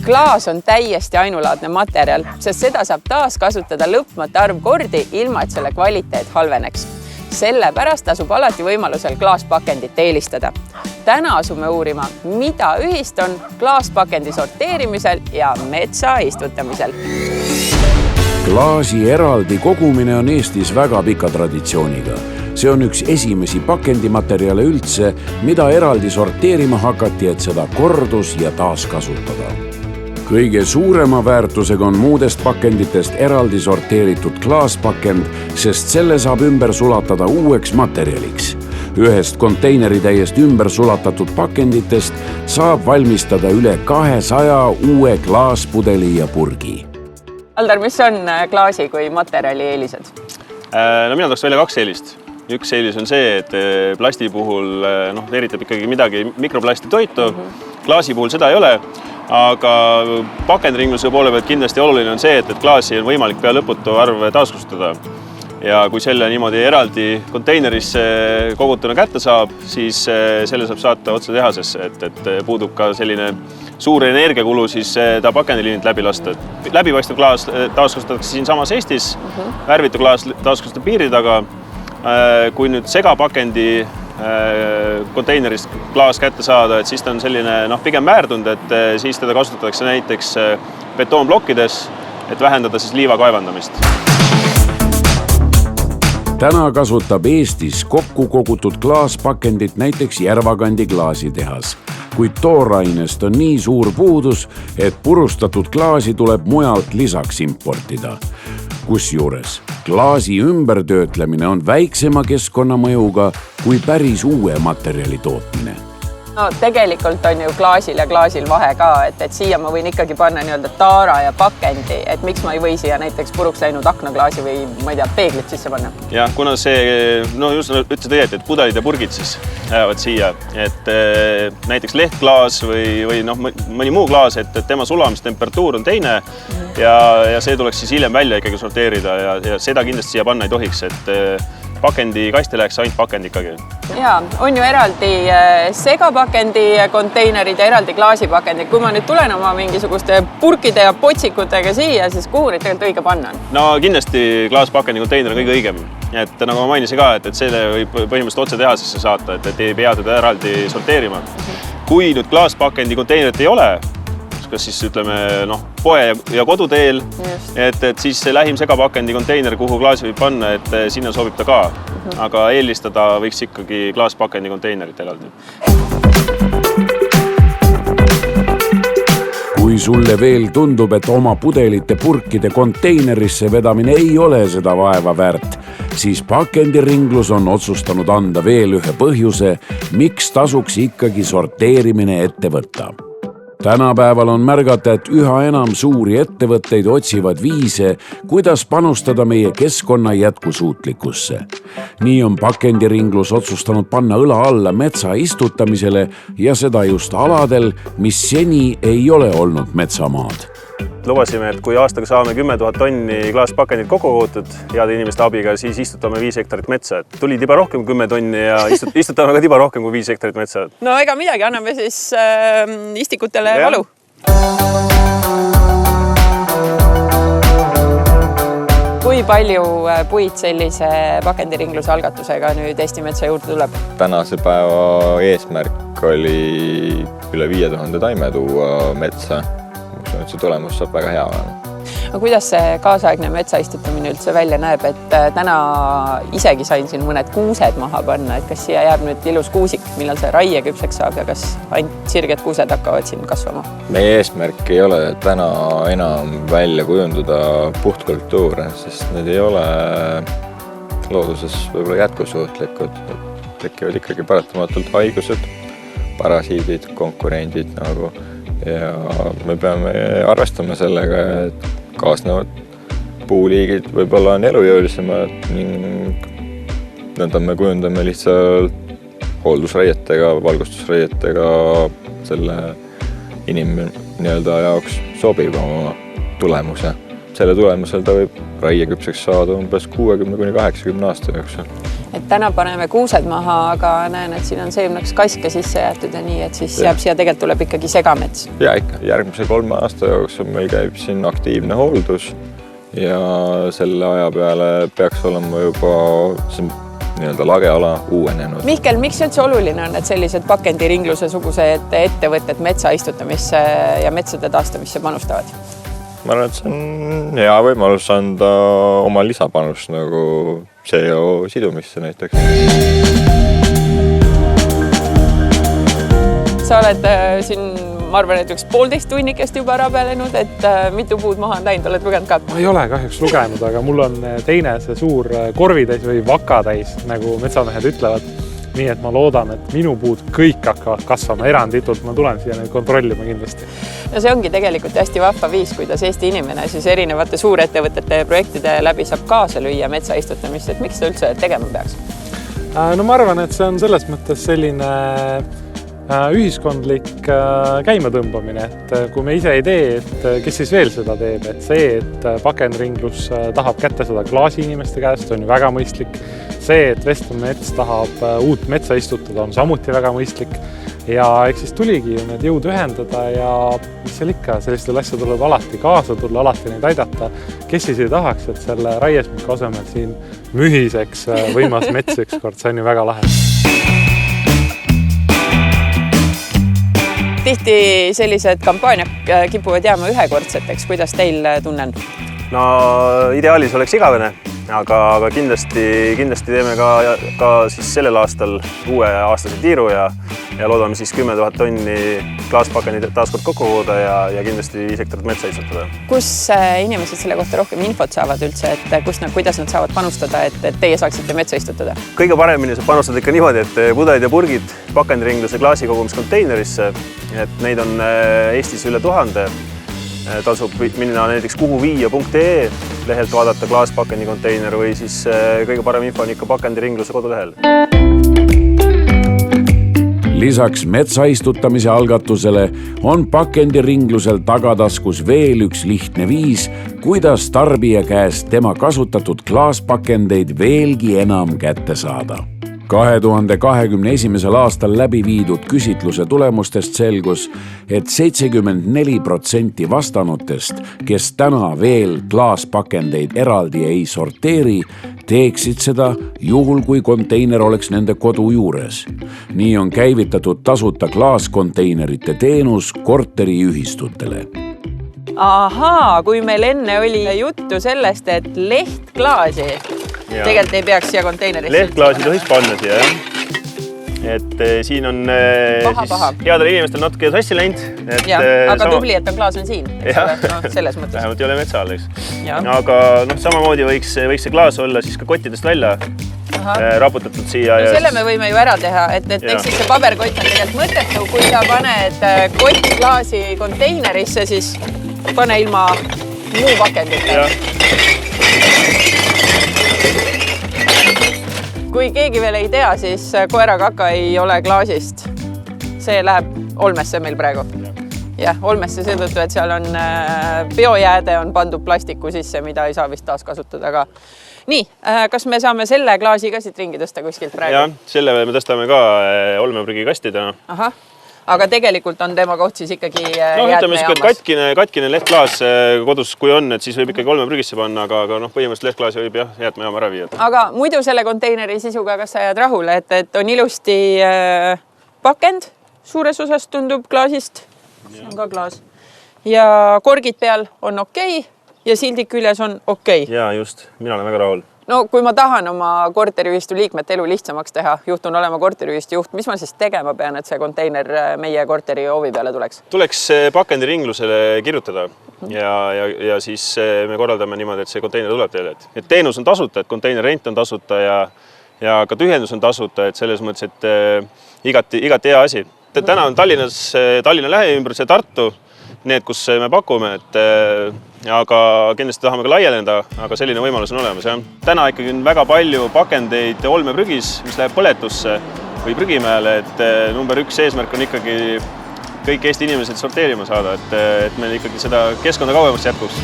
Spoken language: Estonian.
Klaas on täiesti ainulaadne materjal, sest seda saab taas kasutada lõpmata arv kordi, ilma et selle kvaliteet halveneks. Sellepärast tasub alati võimalusel klaaspakendit eelistada. Täna asume uurima, mida ühist on klaaspakendi sorteerimisel ja metsa istutamisel. Klaasi eraldi kogumine on Eestis väga pika traditsiooniga. See on üks esimesi pakendimaterjale üldse, mida eraldi sorteerima hakati, et seda kordus ja taaskasutada. Kõige suurema väärtusega on muudest pakenditest eraldi sorteeritud klaaspakend, sest selle saab ümber sulatada uueks materjaliks. Ühest konteineritäiest ümber sulatatud pakenditest saab valmistada üle 200 uue klaaspudeli ja purgi. Aldar, mis on klaasi kui materjali eelised? No mina tooks välja 2 eelist. Üks eelis on see, et plasti puhul eritab ikkagi midagi mikroplasti toitu. Klaasi puhul seda ei ole, aga pakendiringluse poole pealt kindlasti oluline on see, et klaasi on võimalik pea lõputu arv taaskasutada. Ja kui selle niimoodi eraldi konteinerisse kogutuna kätte saab, siis selle saab saata otse tehasesse, et puudub ka selline suur energiakulu siis ta pakendiliinid läbi lasta. Läbipaistev klaas taaskasutatakse siin samas Eestis, värvitu klaas taaskasutada piiri taga. Kui nüüd segapakendi konteinerist klaas kätte saada, et siis ta on selline pigem määrdunud, et siis teda kasutatakse näiteks betoonblokkides, et vähendada siis liiva kaevandamist. Täna kasutab Eestis kokku kogutud klaaspakendit näiteks Järvakandi klaasitehas, kuid toorainest on nii suur puudus, et purustatud klaasi tuleb mujalt lisaks importida. Kusjuures klaasi ümbertöötlemine on väiksema keskkonnamõjuga kui päris uue materjali tootmine. No tegelikult on ju klaasil ja klaasil vahe ka, et siia ma võin ikkagi panna taara ja pakendi, et miks ma ei või siia näiteks puruks läinud aknaklaasi või ma ei tea, peeglit sisse panna. Ja kuna see, just ütlesid õieti, et pudelid ja purgid siis jäävad siia, et näiteks lehtklaas või mõni muu klaas, et tema sulamistemperatuur on teine ja see tuleks siis hiljem välja ikkagi sorteerida ja seda kindlasti siia panna ei tohiks, et pakendi kaste läheks ainult pakend ikkagi. Jaa, on ju eraldi segapakendi konteinerid ja eraldi klaasipakendid. Kui ma nüüd tulen oma mingisuguste purkide ja potsikutega siia, siis kuhu neid tegelikult õige panna on? No kindlasti klaaspakendi konteiner on kõige õigem. Et nagu ma mainisin ka, et selle võib põhimõtteliselt otse tehasesse saata, et ei pea teda eraldi sorteerima. Kui nüüd klaaspakendi konteinerit ei ole, kas siis ütleme poe ja koduteel, et siis see lähim segapakendi konteiner, kuhu klaasi võib panna, et sinna sobib ta ka. Aga eelistada võiks ikkagi klaaspakendi konteinerit eraldi. Kui sulle veel tundub, et oma pudelite purkide konteinerisse vedamine ei ole seda vaeva väärt, siis pakendiringlus on otsustanud anda veel ühe põhjuse, miks tasuks ikkagi sorteerimine ette võtta. Tänapäeval on märgata, et üha enam suuri ettevõtteid otsivad viise, kuidas panustada meie keskkonna jätkusuutlikkusse. Nii on pakendiringlus otsustanud panna õla alla metsa istutamisele ja seda just aladel, mis seni ei ole olnud metsamaad. Lubasime, et kui aastaga saame 10 000 tonni klaaspakendit kokku kogutud heade inimeste abiga, siis istutame 5 hektarit metsa. Tuli tiba rohkem 10 tonni ja istutame ka tiba rohkem kui 5 hektarit metsa. No ega midagi, anname siis istikutele valu. Kui palju puid sellise pakendiringluse algatusega nüüd Eesti metsa juurde tuleb? Tänase päeva eesmärk oli üle 5000 taime tuua metsa. See tulemus saab väga hea olema. Aga kuidas see kaasaegne metsaistutamine üldse välja näeb, et täna isegi sain siin mõned kuused maha panna, et kas siia jääb nüüd ilus kuusik, millal see raie küpseks saab ja kas ainult sirged kuused hakkavad siin kasvama? Meie eesmärk ei ole täna enam välja kujundada puhtkultuure, sest need ei ole looduses võib-olla jätkusuutlikud. Tekivad ikkagi paratamatult haigused, parasiidid, konkurendid ja me peame arvestama sellega, et kaasnevad puuliigid võib-olla on elujõulisemad ning nõnda me kujundame lihtsalt hooldusraietega, valgustusraietega selle inimene jaoks sobivama tulemuse. selle tulemusel ta võib raieküpseks saada umbes 60–80 aasta jooksul. Et täna paneme kuused maha, aga näen, et siin on seemneks kaske sisse jäetud ja nii, et siis jääb siia tegelikult tuleb ikkagi segamets. Ja ikka, järgmise 3 aasta jooksul meil käib siin aktiivne hooldus ja selle aja peale peaks olema juba nii-öelda lageala uuenenud. Mihkel, miks üldse oluline on, et sellised pakendiringluse sugused ettevõtted metsa istutamisse ja metsade taastamisse panustavad? Ma arvan, et see on hea võimalus anda oma lisapanust nagu CO sidumisse näiteks. Sa oled siin, ma arvan, et 1,5 tunnikest juba rabelenud, et mitu puud maha on läinud, oled lugenud ka? Ma ei ole kahjuks lugenud, aga mul on teine see suur korvitäis või vakatäis, nagu metsamehed ütlevad. Nii et ma loodan, et minu puud kõik hakkavad kasvama eranditult. Ma tulen siia neid kontrollima kindlasti. No see ongi tegelikult hästi vahva viis, kuidas Eesti inimene siis erinevate suurettevõtete projektide läbi saab kaasa lüüa metsa istutamist. Et miks ta üldse tegema peaks? No ma arvan, et see on selles mõttes selline ühiskondlik käimetõmbamine, et kui me ise ei tee, et kes siis veel seda teeb, et see, et pakendringlus tahab kätte seda klaasi inimeste käest, on ju väga mõistlik. See, et Vestland Mets tahab uut metsa istutada, on samuti väga mõistlik. Ja eks siis tuligi ju need jõud ühendada ja mis seal ikka, sellistel asja tuleb alati kaasa tulla, alati neid aidata. Kes siis ei tahaks, et selle raiesmiku asemel siin mühiseks võimas mets ükskord, see on ju väga lahe. Tihti sellised kampaaniad kipuvad jääma ühekordseteks. Kuidas teil tunnen? No ideaalis oleks igavene, aga kindlasti teeme ka siis sellel aastal uue aastase tiiru ja loodame siis 10 000 tonni klaaspakendid taaskord kokku koguda ja kindlasti sektorit metsa istutada. Kus inimesed selle kohta rohkem infot saavad üldse, et kuidas nad saavad panustada, et teie saaksite metsa istutada? Kõige paremini saab panustada ikka niimoodi, et pudelid ja purgid pakendiringluse klaasikogumiskonteinerisse, et neid on Eestis üle 1000. Tasub minna näiteks kuhuviia.ee lehelt vaadata klaaspakendi konteiner või siis kõige parem info on ikka pakendiringluse kodulehel. Lisaks metsaistutamise algatusele on pakendiringlusel tagataskus veel üks lihtne viis, kuidas tarbija käest tema kasutatud klaaspakendeid veelgi enam kätte saada. 2021. aastal läbi viidud küsitluse tulemustest selgus, et 74% vastanutest, kes täna veel klaaspakendeid eraldi ei sorteeri, teeksid seda juhul, kui konteiner oleks nende kodu juures. Nii on käivitatud tasuta klaaskonteinerite teenus korteriühistutele. Ahaa, kui meil enne oli juttu sellest, et lehtklaasi tegelikult ei peaks siia konteinerisse. Lehtklaasi tohiks panna siia, jah. Et siin on headel inimestel natuke sassi läinud. Aga tubli, et klaas on siin. Selles mõttes. Vähemalt ei ole metsa all, eks. Aga samamoodi võiks see klaas olla siis ka kottidest välja raputatud siia. Selle me võime ju ära teha, et eks see paberkott on tegelikult mõttetu. Kui sa paned kott klaasi konteinerisse, siis pane ilma muu pakendita. Kui keegi veel ei tea, siis koerakaka ei ole klaasist. See läheb olmesse meil praegu. Jah, olmesse seetõttu, et seal on biojääde on pandud plastiku sisse, mida ei saa vist taas kasutada. Aga nii, kas me saame selle klaasi ka siit ringi tõsta kuskilt praegu? Jah, selle me tõstame ka olmeprügi kastidena. Ahah. Aga tegelikult on tema koht siis ikkagi ütleme, katkine lehtklaas kodus, kui on, et siis võib ikkagi olmeprügisse panna, aga põhimõtteliselt lehtklaasi võib jäätmejaama ära viia. Aga muidu selle konteineri sisuga, kas sa jääd rahule, et on ilusti pakend, suures osas tundub klaasist, see on ka klaas, ja korgid peal on okei ja sildik küljes on okei. Jaa, just, mina olen väga rahul. No kui ma tahan oma korteriühistu liikmete elu lihtsamaks teha, juhtun olema korteriühistu juht, mis ma siis tegema pean, et see konteiner meie korteri hoovi peale tuleks? Tuleks pakendiringlusele kirjutada ja siis me korraldame niimoodi, et see konteiner tuleb teile. Et teenus on tasuta, et konteiner rent on tasuta ja ka tühjendus on tasuta, et selles mõttes, et igati hea asi. Täna on Tallinna lähiümbrus ja Tartu, need, kus me pakume, aga kindlasti tahame ka laieneda, aga selline võimalus on olemas. Täna ikkagi on väga palju pakendeid olmeprügis, mis läheb põletusse või prügimäele, et number 1 eesmärk on ikkagi kõik Eesti inimesed sorteerima saada, et meil ikkagi seda keskkonda kauemast jätkuks.